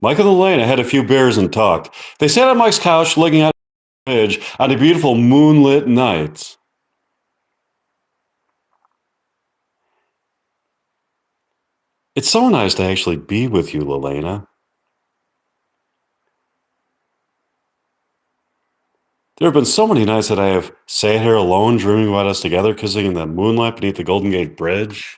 Mike and Elena had a few beers and talked. They sat on Mike's couch looking out the ridge on a beautiful moonlit night. It's so nice to actually be with you, Elena. There have been so many nights that I have sat here alone dreaming about us together, kissing in the moonlight beneath the Golden Gate Bridge.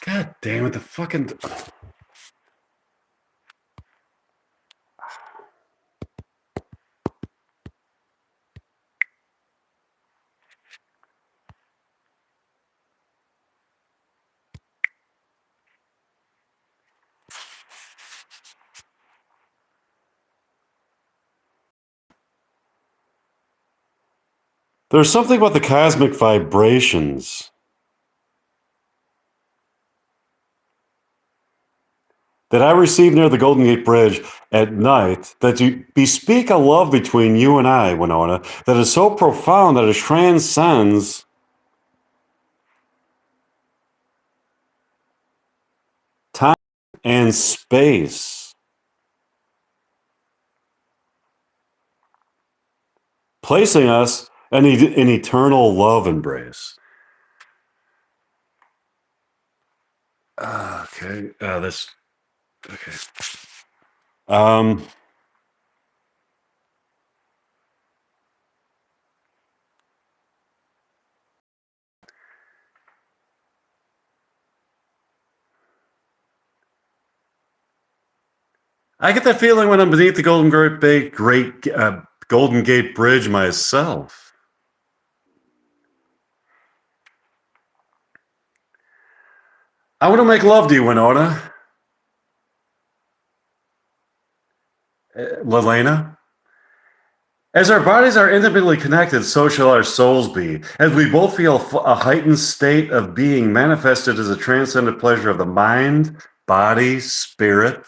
God damn it, the fucking... There's something about the cosmic vibrations that I received near the Golden Gate Bridge at night that you bespeak a love between you and I, Winona, that is so profound that it transcends time and space, placing us in an eternal love embrace. Okay, this... Okay. I get that feeling when I'm beneath the Golden Gate Bridge myself. I want to make love to you, Winona. Lelena. As our bodies are intimately connected, so shall our souls be, as we both feel a heightened state of being manifested as a transcendent pleasure of the mind, body, spirit,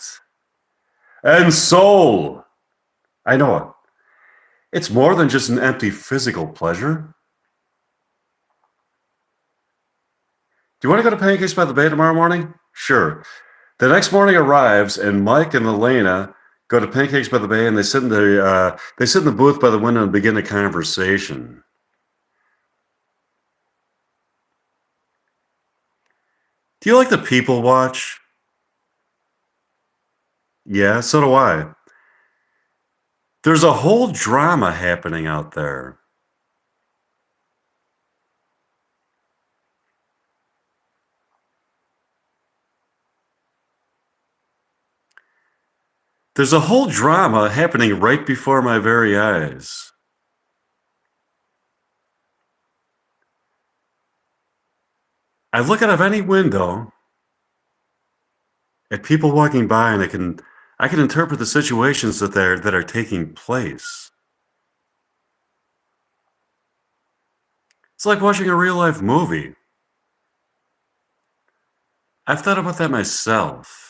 and soul. I know it. It's more than just an empty physical pleasure. Do you want to go to Pancakes by the Bay tomorrow morning? Sure. The next morning arrives, and Mike and Elena go to Pancakes by the Bay, and they sit in the booth by the window and begin a conversation. Do you like to people watch? Yeah, so do I. There's a whole drama happening out there. There's a whole drama happening right before my very eyes. I look out of any window at people walking by, and I can interpret the situations that are taking place. It's like watching a real life movie. I've thought about that myself.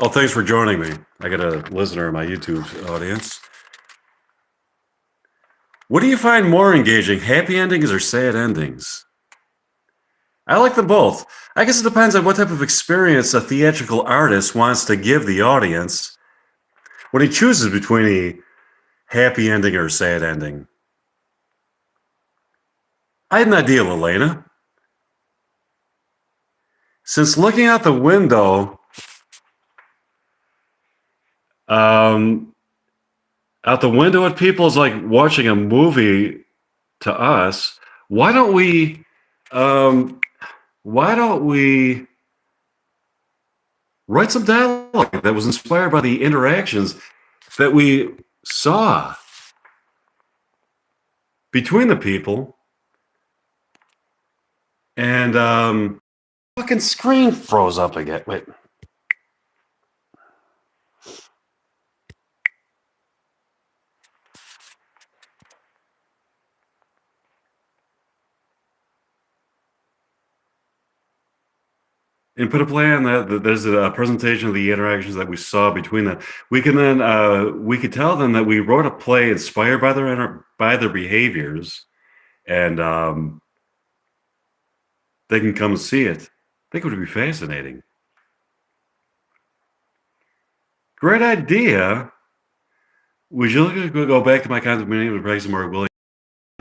Oh, thanks for joining me. I got a listener in my YouTube audience. What do you find more engaging, happy endings or sad endings? I like them both. I guess it depends on what type of experience a theatrical artist wants to give the audience when he chooses between a happy ending or a sad ending. I had an idea, Elena. Since looking out the window, out the window at people is like watching a movie to us. Why don't we Write some dialogue that was inspired by the interactions that we saw between the people. And fucking screen froze up again. Wait. And put a play on that. There's a presentation of the interactions that we saw between them. We can then we could tell them that we wrote a play inspired by their behaviors, and they can come and see it. I think it would be fascinating. Great idea. Would you like to go back to my condominium to practice some more William?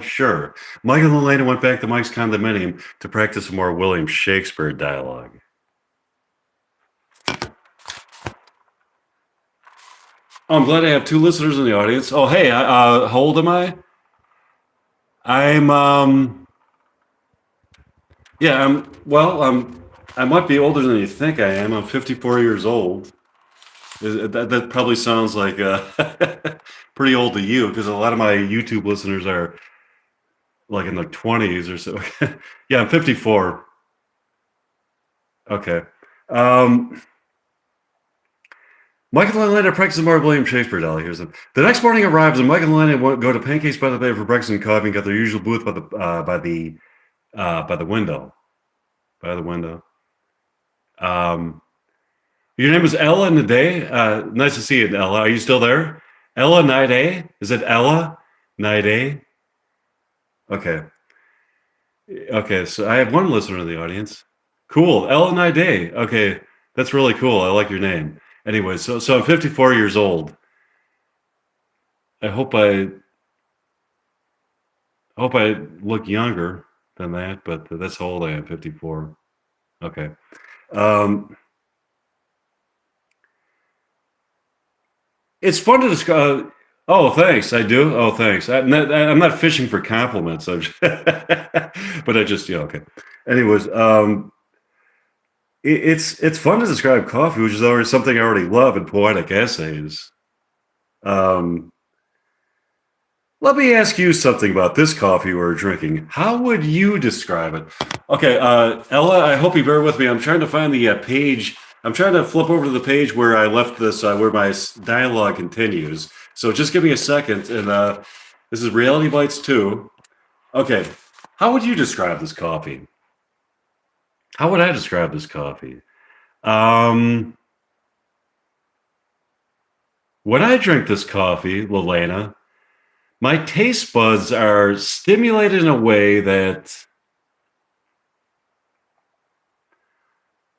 Sure. Michael and Elena went back to Mike's condominium to practice some more William Shakespeare dialogue. I'm glad I have two listeners in the audience. Oh, hey, how old am I? I might be older than you think I am. I'm 54 years old. That probably sounds like pretty old to you, because a lot of my YouTube listeners are like in their 20s or so. Yeah, I'm 54. Okay. Michael and Elena practice more William Shakespeare dialogue. Here's them. The next morning arrives, and Michael and Elena go to Pancakes by the Bay for breakfast and coffee, and got their usual booth by the window. By the window. Your name is Ella Nade. Nice to see you, Ella. Are you still there? Ella Nade? Is it Ella Nade? Okay. Okay, so I have one listener in the audience. Cool. Ella Nade. Okay, that's really cool. I like your name. Anyway, so I'm 54 years old. I hope I look younger than that, but that's how old I am, 54. Okay. It's fun to describe. Oh, thanks. I do. Oh, thanks. I'm not fishing for compliments. But I just, yeah, okay. Anyways, it's fun to describe coffee, which is already something I already love in poetic essays. Let me ask you something about this coffee we're drinking. How would you describe it? Okay, Ella, I hope you bear with me. I'm trying to find the page. I'm trying to flip over to the page where I left this, where my dialogue continues. So just give me a second. And this is Reality Bites 2. Okay, how would you describe this coffee? How would I describe this coffee? When I drink this coffee, Lelena, my taste buds are stimulated in a way that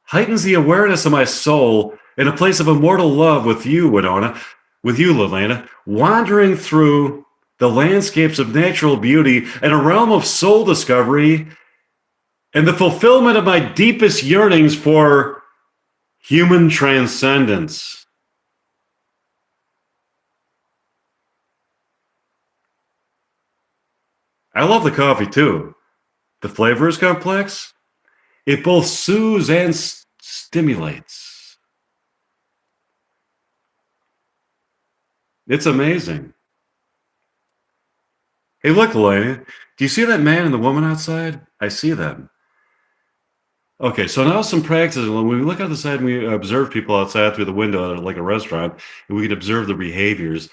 heightens the awareness of my soul in a place of immortal love with you, Winona, with you, Lelena, wandering through the landscapes of natural beauty and a realm of soul discovery and the fulfillment of my deepest yearnings for human transcendence. I love the coffee too. The flavor is complex. It both soothes and stimulates. It's amazing. Hey, look, Elena. Do you see that man and the woman outside? I see them. Okay, so now some practice. When we look out the side and we observe people outside through the window, like a restaurant, and we can observe their behaviors.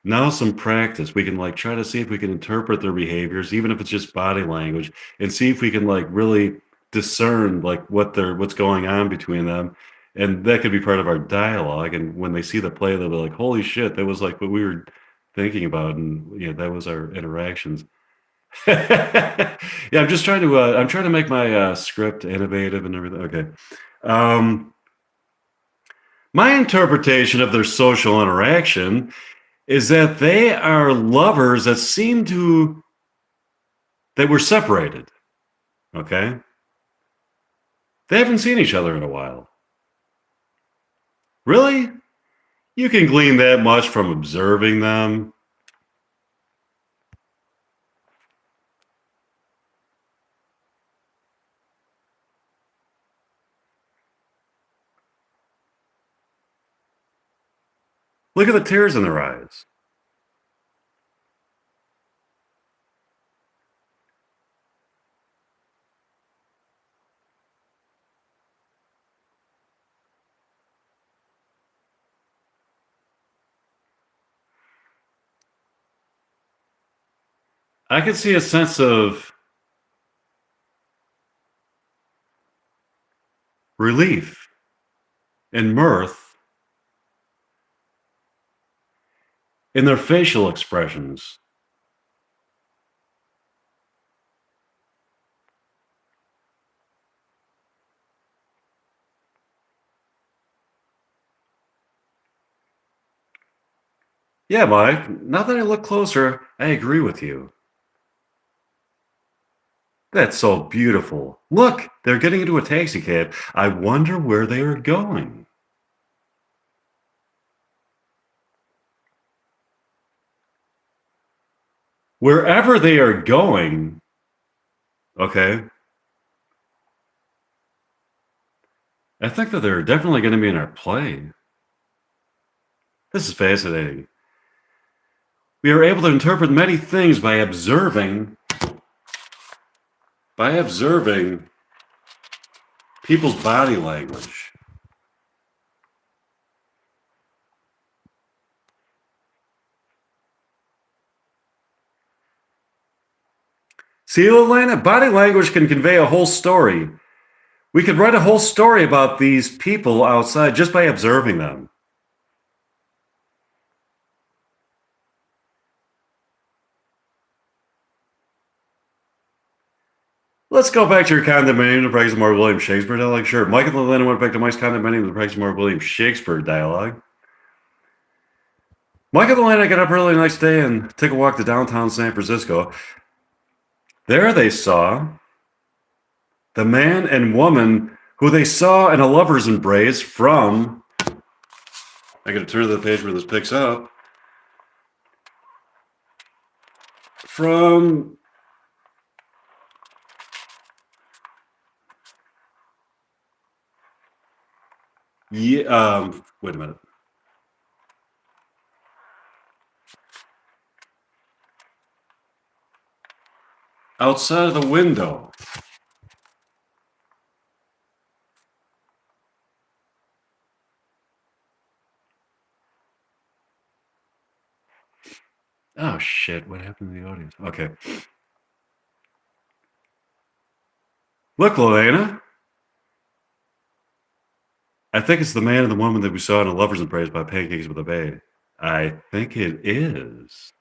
Now some practice. We can like try to see if we can interpret their behaviors, even if it's just body language, and see if we can like really discern like what's going on between them. And that could be part of our dialogue. And when they see the play, they'll be like, "Holy shit, that was like what we were thinking about," and that was our interactions. Yeah, I'm just trying to make my script innovative and everything. Okay. My interpretation of their social interaction is that they are lovers that were separated. Okay. They haven't seen each other in a while. Really? You can glean that much from observing them? Look at the tears in their eyes. I can see a sense of relief and mirth in their facial expressions. Yeah, Mike, now that I look closer, I agree with you. That's so beautiful. Look, they're getting into a taxi cab. I wonder where they are going. Wherever they are going, okay, I think that they're definitely going to be in our play. This is fascinating. We are able to interpret many things by observing people's body language. See, Atlanta, body language can convey a whole story. We could write a whole story about these people outside just by observing them. Let's go back to your condominium to practice more William Shakespeare dialogue. Sure. Michael and Lena went back to Mike's condominium to practice more William Shakespeare dialogue. Michael and Lena got up early the next day and took a walk to downtown San Francisco. There they saw the man and woman who they saw in a lover's embrace from. I got to turn to the page where this picks up. From wait a minute. Outside of the window. Oh shit, what happened to the audience? Okay. Look, Lorena. I think it's the man and the woman that we saw in a lover's embrace by Pancakes with a Bay. I think it is.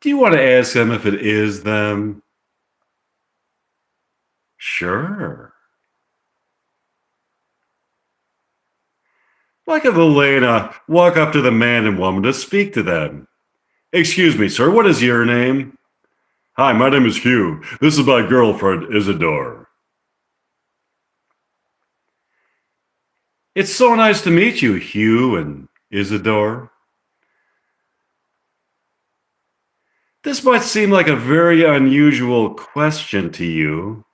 Do you want to ask them if it is them? Sure. Why could Elena walk up to the man and woman to speak to them? Excuse me, sir, what is your name? Hi, my name is Hugh. This is my girlfriend, Isidore. It's so nice to meet you, Hugh and Isidore. This might seem like a very unusual question to you,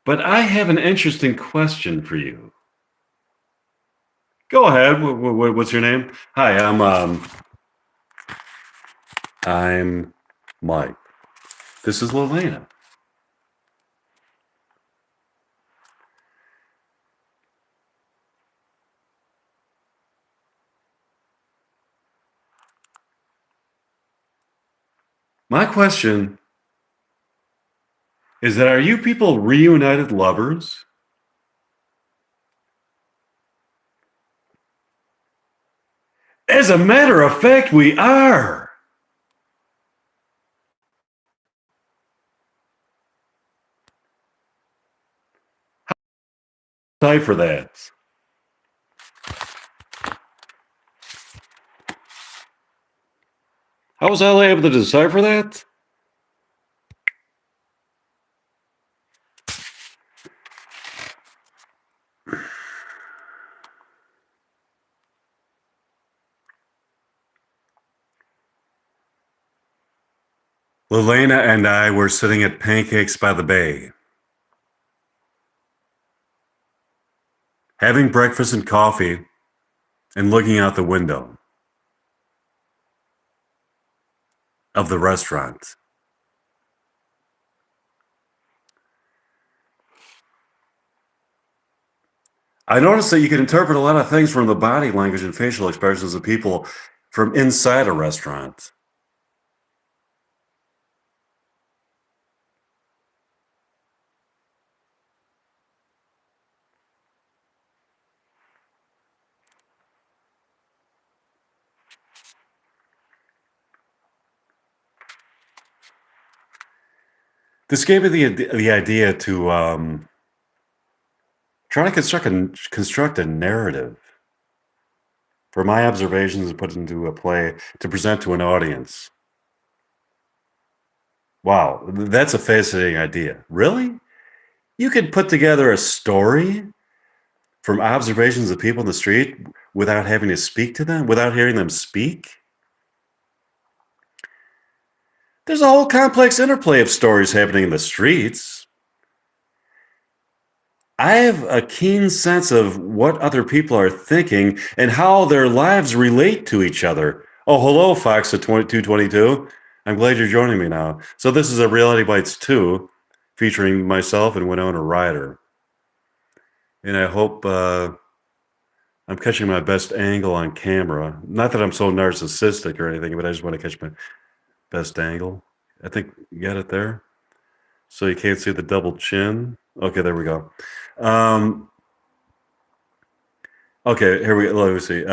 but I have an interesting question for you. Go ahead. What's your name? Hi, I'm Mike. This is Lelena. My question is that, are you people reunited lovers? As a matter of fact, we are. Time for that. How was I able to decipher that? Lelena and I were sitting at Pancakes by the Bay. having breakfast and coffee, and looking out the window of the restaurant. I noticed that you can interpret a lot of things from the body language and facial expressions of people from inside a restaurant. This gave me the idea to try to construct a narrative for my observations and put it into a play to present to an audience. Wow, that's a fascinating idea. Really? You could put together a story from observations of people in the street without having to speak to them, without hearing them speak? There's a whole complex interplay of stories happening in the streets. I have a keen sense of what other people are thinking and how their lives relate to each other. Oh, hello, Fox at 2222. I'm glad you're joining me now. So this is a Reality Bites 2 featuring myself and Winona Ryder. And I hope I'm catching my best angle on camera. Not that I'm so narcissistic or anything, but I just want to catch my best angle. I think you got it there. So you can't see the double chin. Okay, there we go. Okay, here we go. Let me see.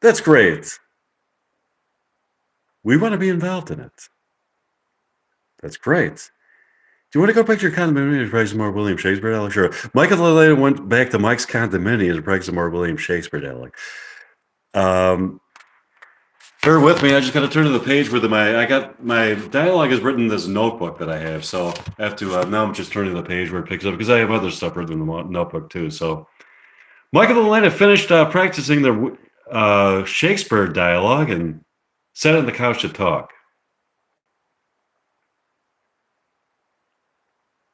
That's great. We want to be involved in it. That's great. Do you want to go back to your condominium and practice more William Shakespeare dialogue? Sure. Michael later went back to Mike's condominium to practice more William Shakespeare dialogue. Bear with me. I just got to turn to the page where my dialogue is written in this notebook that I have. So I have to now. I'm just turning to the page where it picks up because I have other stuff written in the notebook too. So Michael Atlanta finished practicing the Shakespeare dialogue and sat on the couch to talk.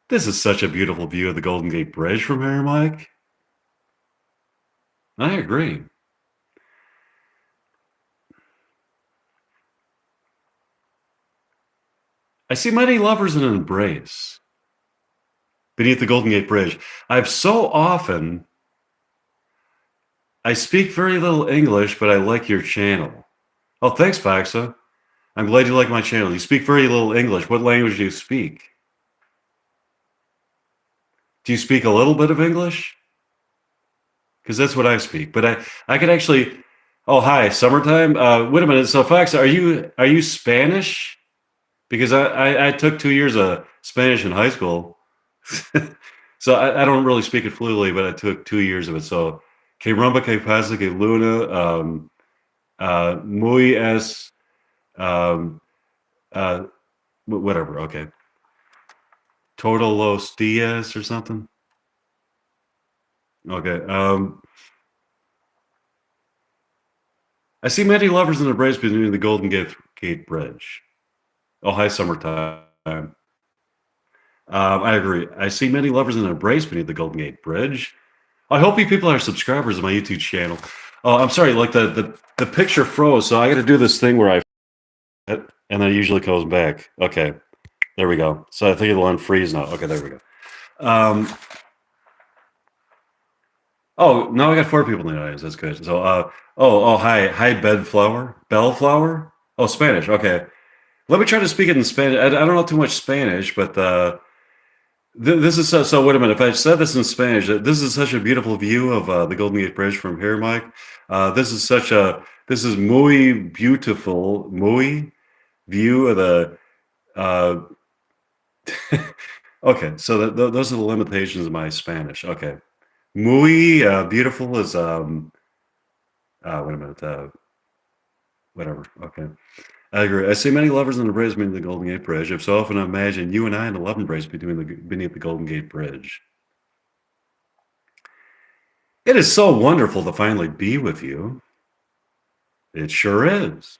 This is such a beautiful view of the Golden Gate Bridge from here, Mike. I agree. I see many lovers in an embrace beneath the Golden Gate Bridge. I speak very little English, but I like your channel. Oh, thanks, Faxa. I'm glad you like my channel. You speak very little English. What language do you speak? Do you speak a little bit of English? Because that's what I speak. But I could actually. Oh, hi, summertime. Wait a minute. So, Faxa, are you Spanish? Because I took 2 years of Spanish in high school. So I don't really speak it fluently, but I took 2 years of it. So, que rumba, que pasa, que luna, muy es, whatever. Okay. Todos los días or something. Okay. I see many lovers in the embrace between the Golden Gate Bridge. Oh, hi, summertime. I agree. I see many lovers in an embrace beneath the Golden Gate Bridge. I hope you people are subscribers of my YouTube channel. Oh, I'm sorry, like the picture froze, so I got to do this thing where and then it usually goes back. Okay, there we go. So I think it'll unfreeze now. Okay, there we go. Oh, now I got 4 people in the audience. That's good. So, hi, Bellflower. Oh, Spanish. Okay, let me try to speak it in Spanish. I don't know too much Spanish, but this is so. Wait a minute. If I said this in Spanish, this is such a beautiful view of the Golden Gate Bridge from here, Mike. This is muy beautiful, muy view of the. Okay, so those are the limitations of my Spanish. Okay, muy beautiful is wait a minute. Whatever. Okay. I agree. I see many lovers in the embrace beneath the Golden Gate Bridge. I've so often imagined you and I in a love embrace beneath the Golden Gate Bridge. It is so wonderful to finally be with you. It sure is.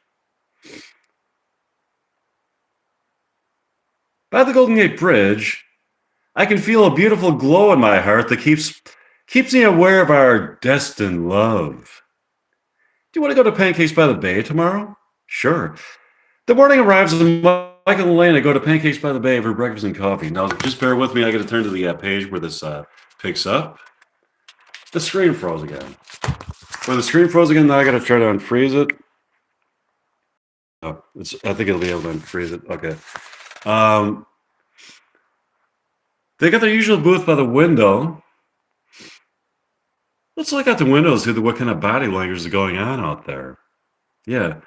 By the Golden Gate Bridge, I can feel a beautiful glow in my heart that keeps me aware of our destined love. Do you want to go to Pancakes by the Bay tomorrow? Sure. The morning arrives and Michael and Elena go to Pancakes by the Bay for breakfast and coffee. Now, just bear with me. I got to turn to the page where this picks up. The screen froze again. When the screen froze again, now I got to try to unfreeze it. Oh, I think it'll be able to unfreeze it. Okay. They got their usual booth by the window. Let's look out the window, see what kind of body language is going on out there. Yeah.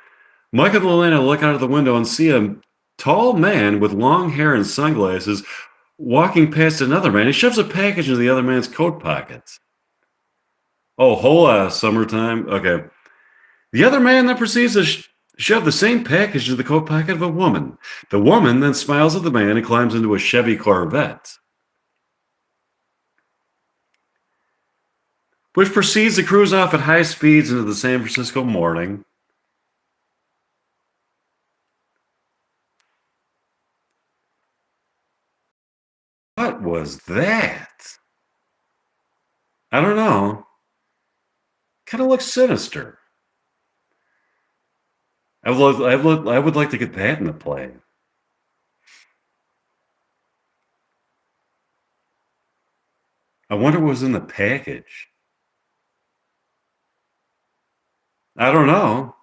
Mike and Elena look out of the window and see a tall man with long hair and sunglasses walking past another man. He shoves a package into the other man's coat pocket. Oh, hola, summertime. Okay. The other man then proceeds to shove the same package into the coat pocket of a woman. The woman then smiles at the man and climbs into a Chevy Corvette, which proceeds to cruise off at high speeds into the San Francisco morning. What was that? I don't know. Kind of looks sinister. I would like to get that in the play. I wonder what was in the package. I don't know.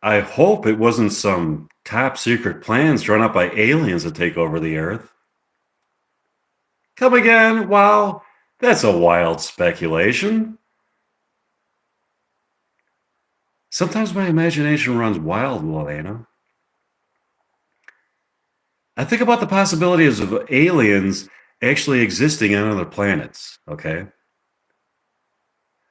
I hope it wasn't some top secret plans drawn up by aliens to take over the Earth. Come again? Wow, that's a wild speculation. Sometimes my imagination runs wild, Elena. I think about the possibilities of aliens actually existing on other planets, okay?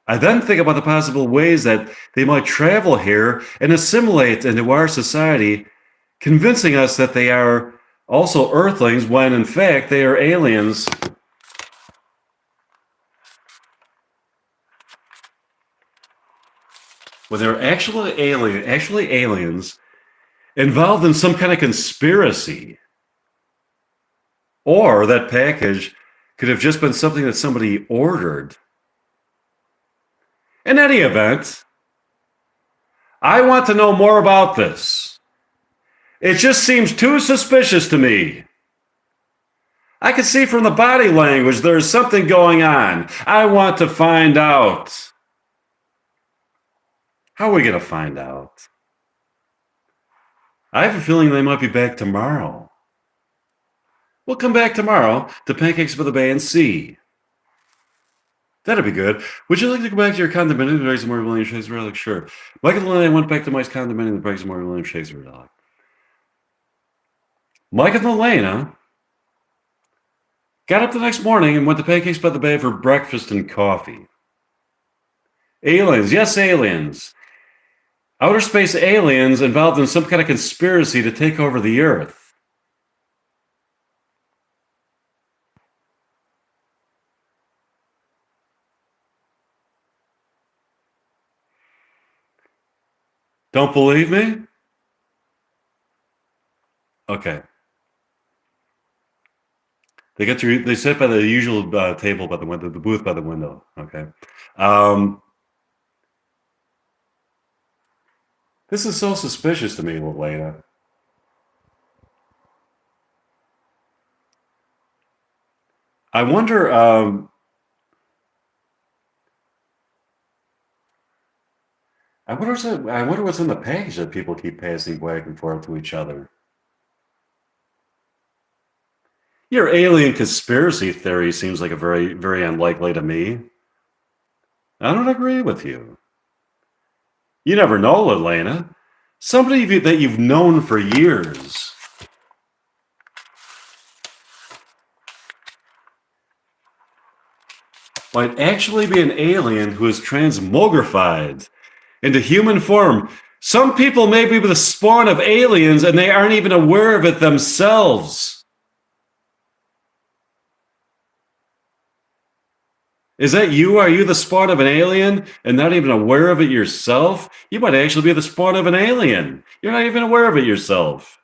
I then think about the possible ways that they might travel here and assimilate into our society, convincing us that they are also Earthlings when in fact they are aliens. When they're actually aliens involved in some kind of conspiracy. Or that package could have just been something that somebody ordered. In any event, I want to know more about this. It just seems too suspicious to me. I can see from the body language there's something going on. I want to find out. How are we going to find out? I have a feeling they might be back tomorrow. We'll come back tomorrow to Pancakes by the Bay and see. That'd be good. Would you like to go back to your condominium and break some more William Shakespeare? Like, sure. Michael and I went back to Mike's condominium and break some more William Shakespeare. Like. Mike and Elena got up the next morning and went to Pancakes by the Bay for breakfast and coffee. Aliens, yes, aliens. Outer space aliens involved in some kind of conspiracy to take over the Earth. Don't believe me? Okay. They sit by the usual table by the window, the booth by the window. Okay. This is so suspicious to me, Elena. I wonder. I wonder what's in the package that people keep passing back and forth to each other. Your alien conspiracy theory seems like a very, very unlikely to me. I don't agree with you. You never know, Elena. Somebody that you've known for years. Might actually be an alien who is transmogrified into human form. Some people may be the spawn of aliens and they aren't even aware of it themselves. Is that you? Are you the spawn of an alien and not even aware of it yourself? You might actually be the spawn of an alien. You're not even aware of it yourself.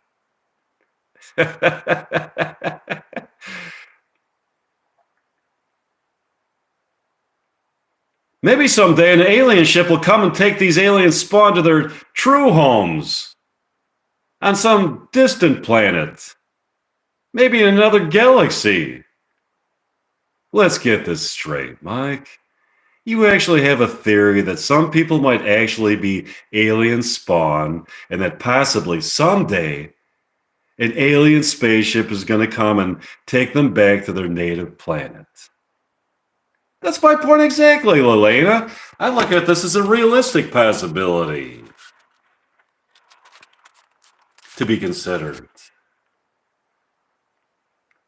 Maybe someday an alien ship will come and take these aliens spawn to their true homes on some distant planet, maybe in another galaxy. Let's get this straight, Mike. You actually have a theory that some people might actually be alien spawn, and that possibly someday an alien spaceship is going to come and take them back to their native planet. That's my point exactly, Lelena. I look at this as a realistic possibility to be considered.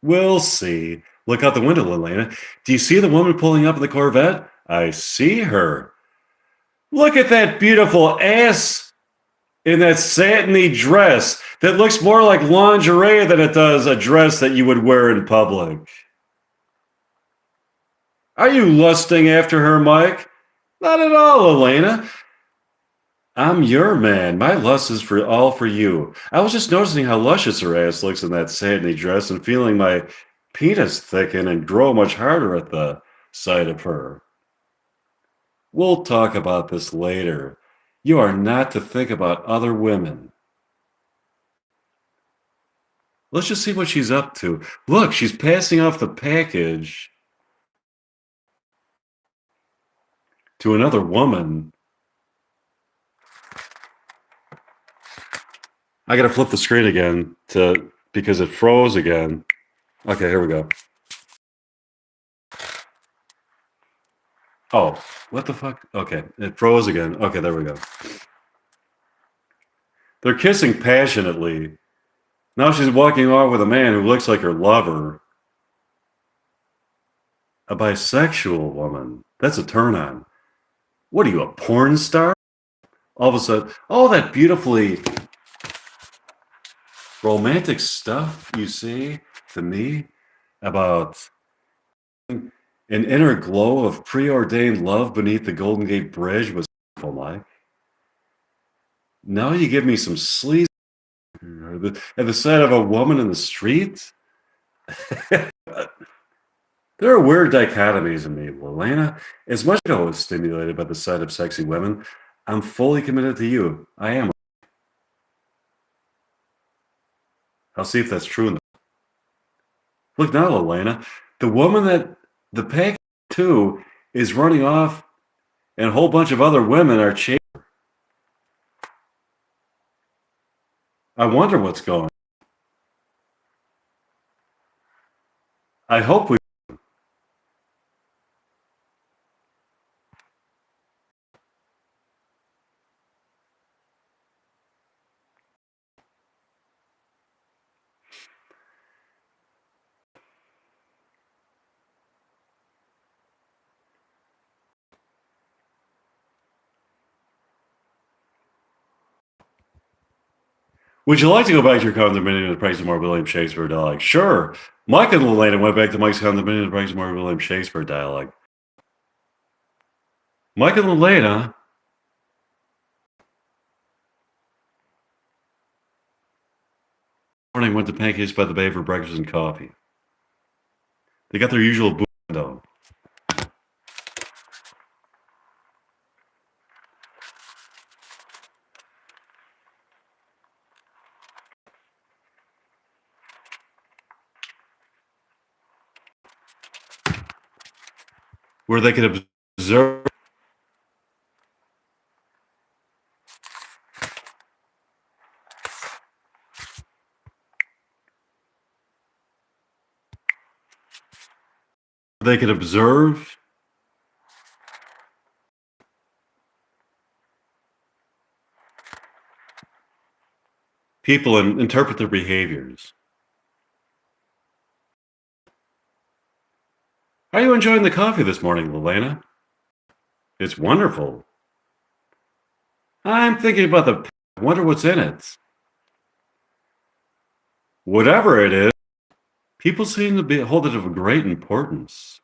We'll see. Look out the window, Lelena. Do you see the woman pulling up in the Corvette? I see her. Look at that beautiful ass in that satiny dress that looks more like lingerie than it does a dress that you would wear in public. Are you lusting after her, Mike? Not at all, Elena. I'm your man. My lust is all for you. I was just noticing how luscious her ass looks in that satiny dress and feeling my penis thicken and grow much harder at the sight of her. We'll talk about this later. You are not to think about other women. Let's just see what she's up to. Look, she's passing off the package to another woman. I gotta flip the screen again because it froze again. Okay, here we go. Oh, what the fuck? Okay, it froze again. Okay, there we go. They're kissing passionately. Now she's walking off with a man who looks like her lover. A bisexual woman. That's a turn on. What are you, a porn star? All of a sudden, all that beautifully romantic stuff you say to me about an inner glow of preordained love beneath the Golden Gate Bridge was wonderful, Mike. Now you give me some sleaze at the sight of a woman in the street? There are weird dichotomies in me, Lelena. As much as I was stimulated by the sight of sexy women, I'm fully committed to you. I am. I'll see if that's true. Look now, Lelena. The woman that the package to is running off, and a whole bunch of other women are chasing her. I wonder what's going on. I hope we. Would you like to go back to your condominium and practice more William Shakespeare dialogue? Sure. Mike and Lelena went back to Mike's condominium and practice more William Shakespeare dialogue. Mike and Lelena. Morning went to Pancakes by the Bay for breakfast and coffee. They got their usual booth though. Where they could observe people and interpret their behaviors. Are you enjoying the coffee this morning, Lelena? It's wonderful. I'm thinking about I wonder what's in it. Whatever it is, people seem to hold it of great importance.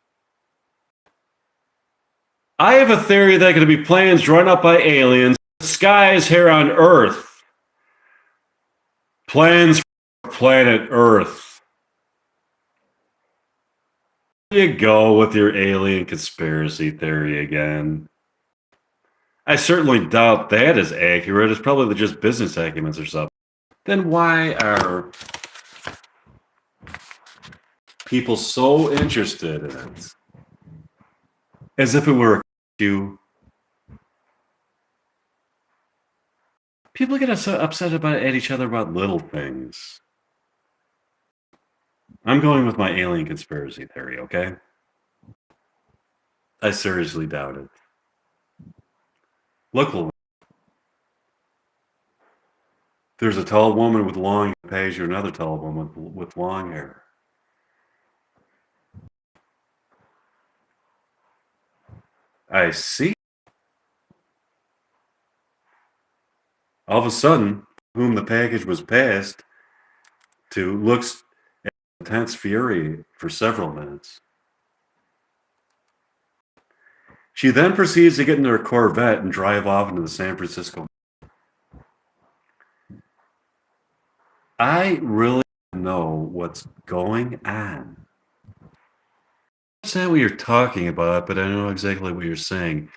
I have a theory that could be plans drawn up by aliens, skies here on Earth. Plans for planet Earth. There you go with your alien conspiracy theory again. I certainly doubt that is accurate. It's probably just business acumen or something. Then why are people so interested in it? As if it were a you. People get so upset at each other about little things. I'm going with my alien conspiracy theory, okay? I seriously doubt it. Look, there's a tall woman with long hair pays you another tall woman with long hair. I see. All of a sudden, whom the package was passed to looks at intense fury for several minutes. She then proceeds to get into her Corvette and drive off into the San Francisco. I really don't know what's going on. I understand what you're talking about, but I know exactly what you're saying.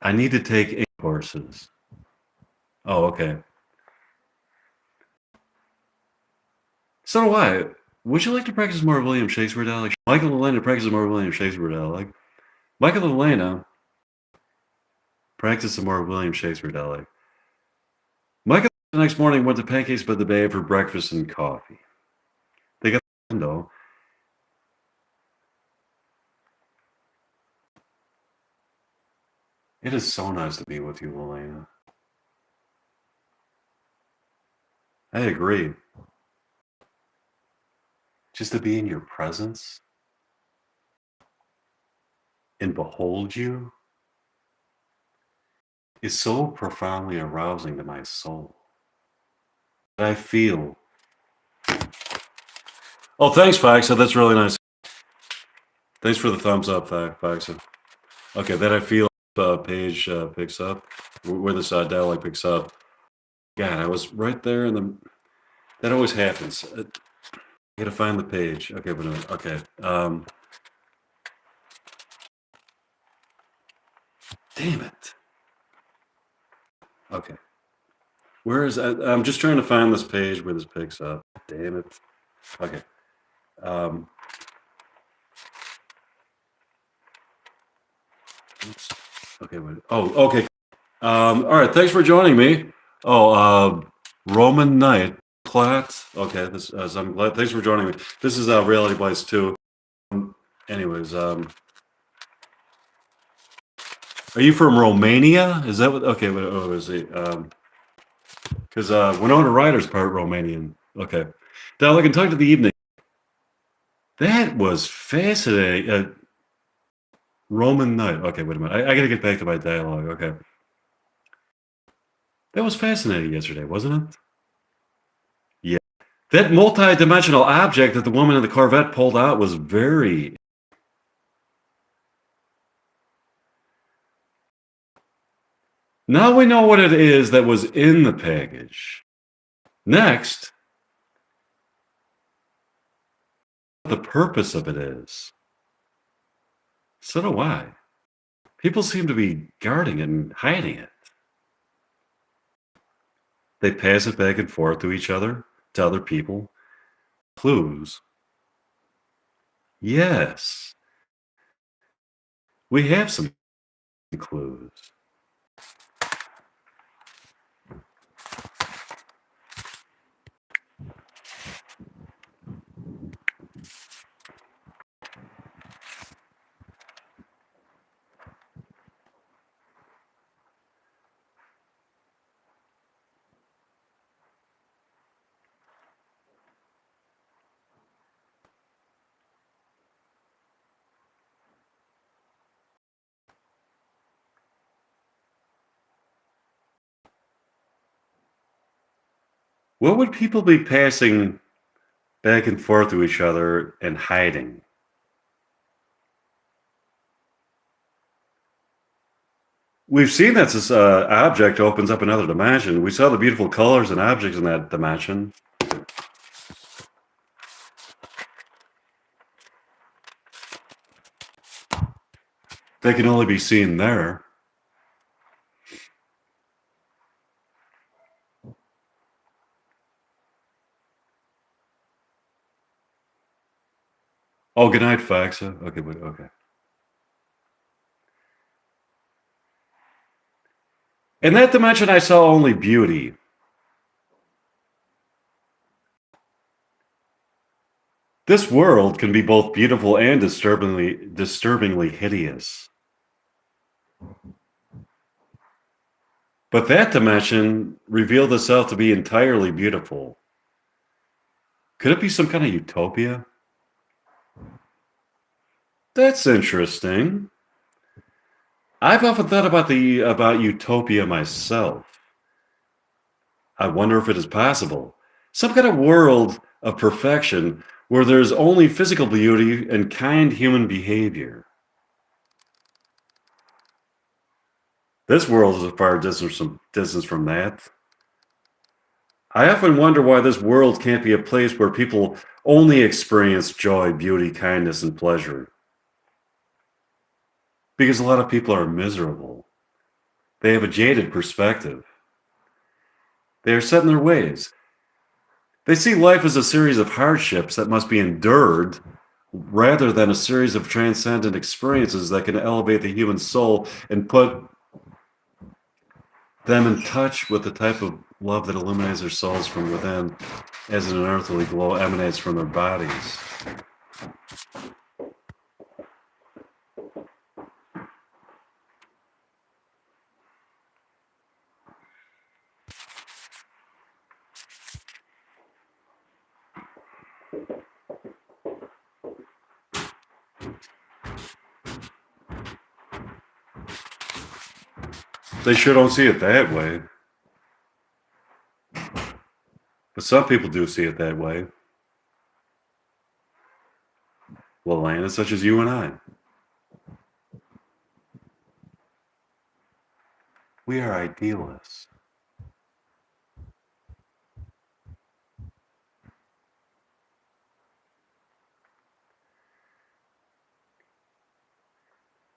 I need to take 8 courses. Oh, okay. So do I. Would you like to practice more William Shakespeare dialect? Michael Elena practices more William Shakespeare dialect. Michael Elena practiced some more William Shakespeare dialect. Michael the next morning went to Pancakes by the Bay for breakfast and coffee. They got the window. It is so nice to be with you, Elena. I agree. Just to be in your presence and behold you is so profoundly arousing to my soul. I feel. Oh, thanks, Faxa. That's really nice. Thanks for the thumbs up, Faxa. Okay, that I feel page picks up, where this dialect picks up. God, I was right there in the. That always happens. I gotta find the page. Okay, but okay. Damn it. Okay. Where is I'm just trying to find this page where this picks up. Damn it. Okay. Oops. Okay. Wait. Oh, okay. All right. Thanks for joining me. Oh, Roman Knight. Platt. Okay. This. I'm glad. Thanks for joining me. This is Reality Bites 2. Anyways. Are you from Romania? Is that what? Okay. What is he? Because Winona Ryder's part Romanian. Okay. Dialogue and Talk to the Evening. That was fascinating. Roman Knight. Okay, wait a minute. I got to get back to my dialogue. Okay. That was fascinating yesterday, wasn't it? Yeah. That multi-dimensional object that the woman in the Corvette pulled out was very... Now we know what it is that was in the package. Next, the purpose of it is. So do I. People seem to be guarding it and hiding it. They pass it back and forth to each other, to other people. Clues. Yes. We have some clues. What would people be passing back and forth to each other and hiding? We've seen that this object opens up another dimension. We saw the beautiful colors and objects in that dimension. They can only be seen there. Oh, good night, Faxa. Okay, wait, okay. In that dimension, I saw only beauty. This world can be both beautiful and disturbingly hideous. But that dimension revealed itself to be entirely beautiful. Could it be some kind of utopia? That's interesting. I've often thought about utopia myself. I wonder if it is possible. Some kind of world of perfection where there's only physical beauty and kind human behavior. This world is a far distance from that. I often wonder why this world can't be a place where people only experience joy, beauty, kindness, and pleasure. Because a lot of people are miserable. They have a jaded perspective. They are set in their ways. They see life as a series of hardships that must be endured rather than a series of transcendent experiences that can elevate the human soul and put them in touch with the type of love that illuminates their souls from within as an unearthly glow emanates from their bodies. They sure don't see it that way. But some people do see it that way. Lilana, such as you and I. We are idealists.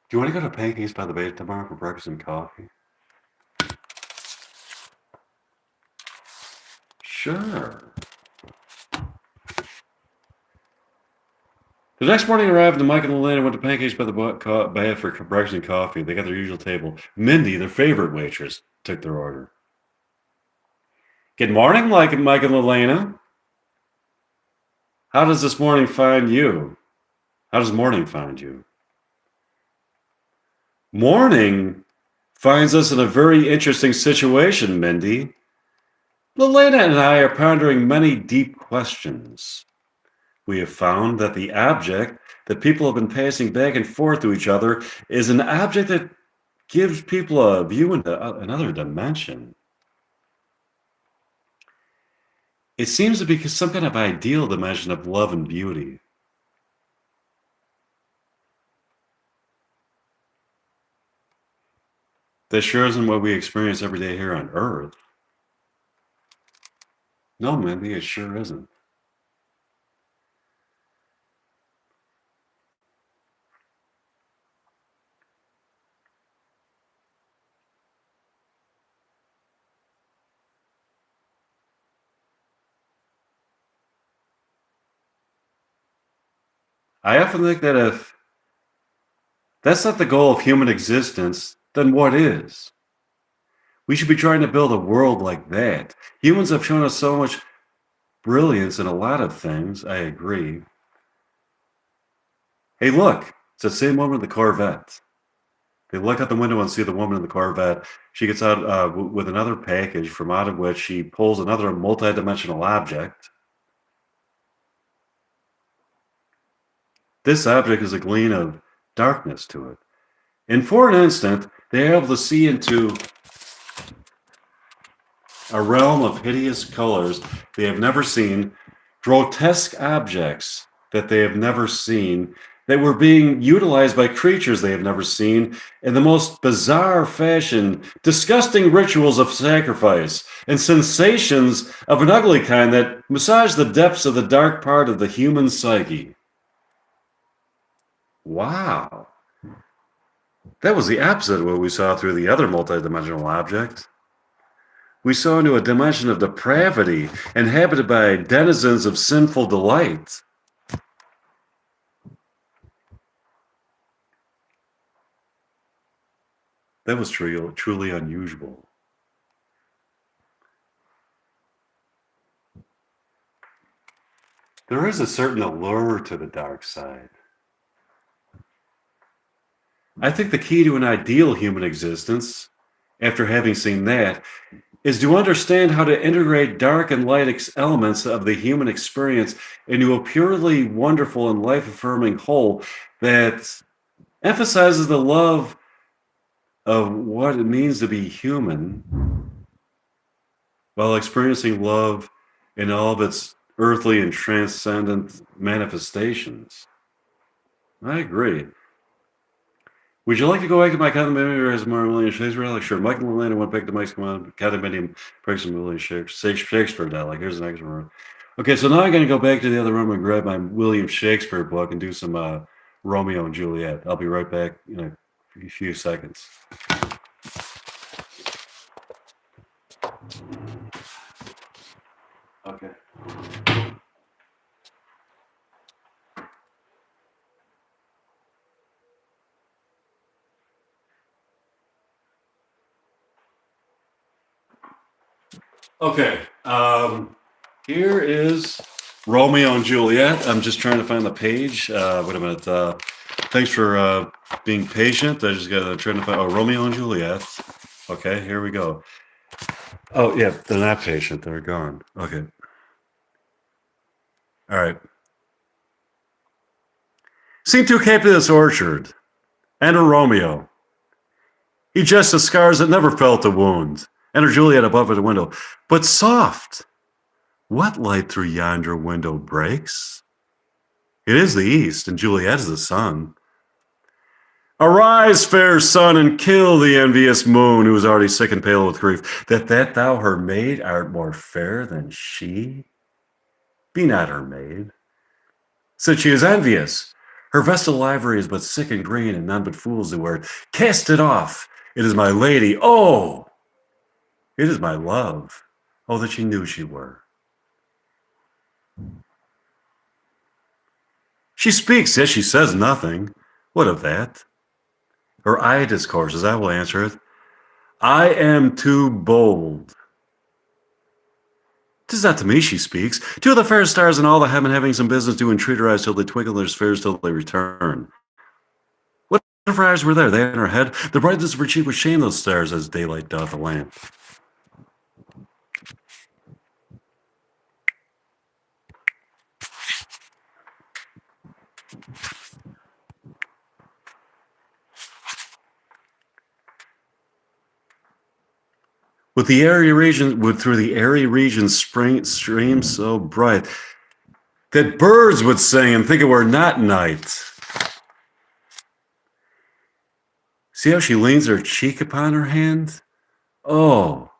Do you want to go to Pancakes by the Bay tomorrow for breakfast and coffee? Sure. The next morning arrived, and Mike and Lilana went to Pancakes by the Bay for breakfast and coffee. They got their usual table. Mindy, their favorite waitress, took their order. Good morning, Mike and Lilana. How does this morning find you? How does morning find you? Morning finds us in a very interesting situation, Mindy. Lilana and I are pondering many deep questions. We have found that the object that people have been passing back and forth to each other is an object that gives people a view into another dimension. It seems to be some kind of ideal dimension of love and beauty. That sure isn't what we experience every day here on Earth. No, Mindy, it sure isn't. I often think that if that's not the goal of human existence, then what is? We should be trying to build a world like that. Humans have shown us so much brilliance in a lot of things, I agree. Hey, look, it's the same woman in the Corvette. They look out the window and see the woman in the Corvette. She gets out with another package, from out of which she pulls another multi-dimensional object. This object is a gleam of darkness to it. And for an instant, they are able to see into a realm of hideous colors they have never seen, grotesque objects that they have never seen, that were being utilized by creatures they have never seen in the most bizarre fashion, disgusting rituals of sacrifice, and sensations of an ugly kind that massage the depths of the dark part of the human psyche. Wow. That was the opposite of what we saw through the other multidimensional object. We saw into a dimension of depravity, inhabited by denizens of sinful delight. That was truly unusual. There is a certain allure to the dark side. I think the key to an ideal human existence, after having seen that, is to understand how to integrate dark and light elements of the human experience into a purely wonderful and life affirming whole that emphasizes the love of what it means to be human while experiencing love in all of its earthly and transcendent manifestations. I agree. Would you like to go back to my condominium as more William Shakespeare? Like, sure. Michael Orlando went back to Mike's condominium, person William Shakespeare dialogue. Here's the next one. Okay, so now I'm going to go back to the other room and grab my William Shakespeare book and do some Romeo and Juliet. I'll be right back in a few seconds. Okay. Okay. Here is Romeo and Juliet. I'm just trying to find the page. Wait a minute. Thanks for being patient. I just got trying to find Romeo and Juliet. Okay, here we go. Oh yeah, they're not patient. They're gone. Okay. All right. Seen two came to this orchard, and a Romeo. He just the scars that never felt the wound, and her Juliet above at the window, but soft. What light through yonder window breaks? It is the east, and Juliet is the sun. Arise, fair sun, and kill the envious moon, who is already sick and pale with grief, that thou her maid art more fair than she. Be not her maid, since she is envious. Her vestal ivory is but sick and green, and none but fools do wear it. Cast it off. It is my lady. Oh, it is my love. Oh, that she knew she were. She speaks, yet she says nothing. What of that? Her eye discourses, I will answer it. I am too bold. 'Tis not to me she speaks. Two of the fairest stars in all the heaven having some business do entreat her eyes till they twinkle in their spheres till they return. What if her eyes were there? They in her head. The brightness of her cheek would shame those stars as daylight doth the lamp. With the airy region, through the airy regions streams so bright that birds would sing and think it were not night. See how she leans her cheek upon her hand? Oh,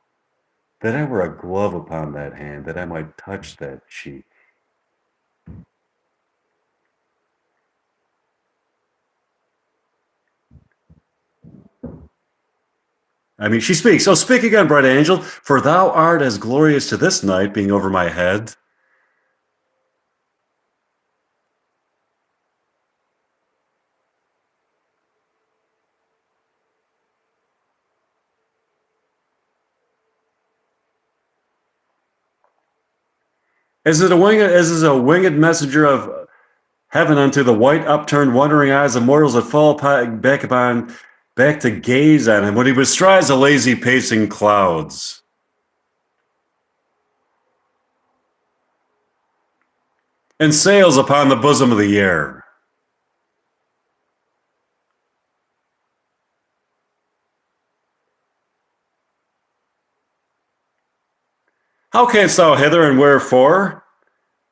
that I were a glove upon that hand, that I might touch that cheek. I mean, she speaks. Oh, speak again, bright angel, for thou art as glorious to this night being over my head. As is a winged messenger of heaven unto the white upturned wondering eyes of mortals that fall back to gaze on him when he bestrides the lazy pacing clouds. And sails upon the bosom of the air. How canst thou hither, and wherefore?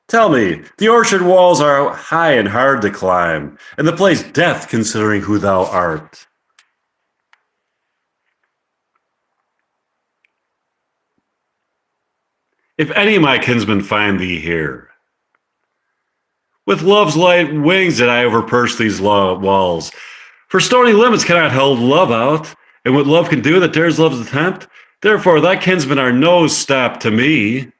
Tell me, the orchard walls are high and hard to climb, and the place death, considering who thou art. If any of my kinsmen find thee here, with love's light wings did I overperch these walls, For stony limits cannot hold love out, and what love can do that dares love's attempt, therefore thy kinsmen are no step to me.